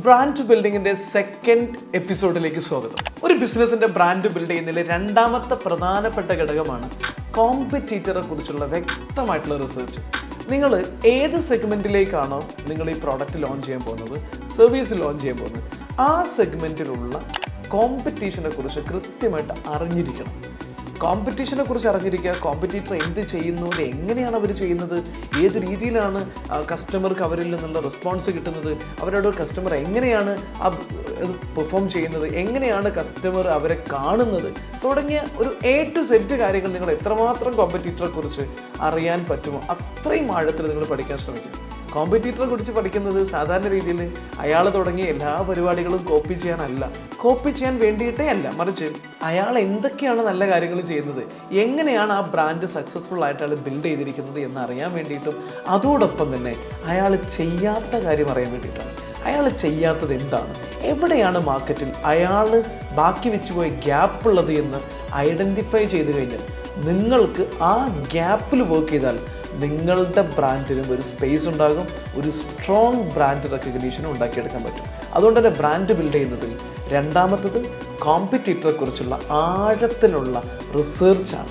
Brand ബിൽഡിങ്ങിൻ്റെ second എപ്പിസോഡിലേക്ക് സ്വാഗതം. ഒരു ബിസിനസ്സിൻ്റെ ബ്രാൻഡ് ബിൽഡ് ചെയ്യുന്നതിൽ രണ്ടാമത്തെ പ്രധാനപ്പെട്ട ഘടകമാണ് കോമ്പറ്റീറ്ററെ കുറിച്ചുള്ള വ്യക്തമായിട്ടുള്ള റിസർച്ച്. നിങ്ങൾ ഏത് സെഗ്മെൻറ്റിലേക്കാണോ നിങ്ങൾ ഈ പ്രോഡക്റ്റ് ലോഞ്ച് ചെയ്യാൻ പോകുന്നത്, സർവീസ് ലോഞ്ച് ചെയ്യാൻ പോകുന്നത്, ആ സെഗ്മെൻറ്റിലുള്ള കോമ്പറ്റീഷനെ കുറിച്ച് കൃത്യമായിട്ട് അറിഞ്ഞിരിക്കണം. കോമ്പറ്റീഷനെ കുറിച്ച് അറിഞ്ഞിരിക്കുക, കോമ്പറ്റീറ്റർ എന്ത് ചെയ്യുന്നു, എങ്ങനെയാണ് അവർ ചെയ്യുന്നത്, ഏത് രീതിയിലാണ് കസ്റ്റമർക്ക് അവരിൽ നിന്നുള്ള റെസ്പോൺസ് കിട്ടുന്നത്, അവരുടെ കസ്റ്റമർ എങ്ങനെയാണ് പെർഫോം ചെയ്യുന്നത്, എങ്ങനെയാണ് കസ്റ്റമർ അവരെ കാണുന്നത് തുടങ്ങിയ ഒരു A to Z കാര്യങ്ങൾ നിങ്ങൾ എത്രമാത്രം കോമ്പറ്റീറ്ററെ കുറിച്ച് അറിയാൻ പറ്റുമോ അത്രയും ആഴത്തിൽ നിങ്ങൾ പഠിക്കാൻ ശ്രമിക്കുക. കോമ്പറ്റീറ്ററെ കുറിച്ച് പഠിക്കുന്നത് സാധാരണ രീതിയിൽ അയാൾ തുടങ്ങിയ എല്ലാ പരിപാടികളും കോപ്പി ചെയ്യാൻ വേണ്ടിയിട്ടേ അല്ല, മറിച്ച് അയാൾ എന്തൊക്കെയാണ് നല്ല കാര്യങ്ങൾ ചെയ്യുന്നത്, എങ്ങനെയാണ് ആ ബ്രാൻഡ് സക്സസ്ഫുൾ ആയിട്ട് അയാൾ ബിൽഡ് ചെയ്തിരിക്കുന്നത് എന്ന് അറിയാൻ വേണ്ടിയിട്ടും അതോടൊപ്പം തന്നെ അയാൾ ചെയ്യാത്ത കാര്യം അറിയാൻ വേണ്ടിയിട്ടാണ്. അയാൾ ചെയ്യാത്തത് എന്താണ്, എവിടെയാണ് മാർക്കറ്റിൽ അയാൾ ബാക്കി വെച്ചുപോയ ഗ്യാപ്പുള്ളത് എന്ന് ഐഡൻറ്റിഫൈ ചെയ്ത് കഴിഞ്ഞാൽ നിങ്ങൾക്ക് ആ ഗ്യാപ്പിൽ വർക്ക് ചെയ്താൽ നിങ്ങളുടെ ബ്രാൻഡിനും ഒരു സ്പേസ് ഉണ്ടാകും, ഒരു സ്ട്രോങ് ബ്രാൻഡ് റെക്കഗ്നീഷനും ഉണ്ടാക്കിയെടുക്കാൻ പറ്റും. അതുകൊണ്ട് തന്നെ ബ്രാൻഡ് ബിൽഡ് ചെയ്യുന്നതിൽ രണ്ടാമത്തത് കോമ്പറ്റീറ്ററെ കുറിച്ചുള്ള ആഴത്തിലുള്ള റിസർച്ചാണ്.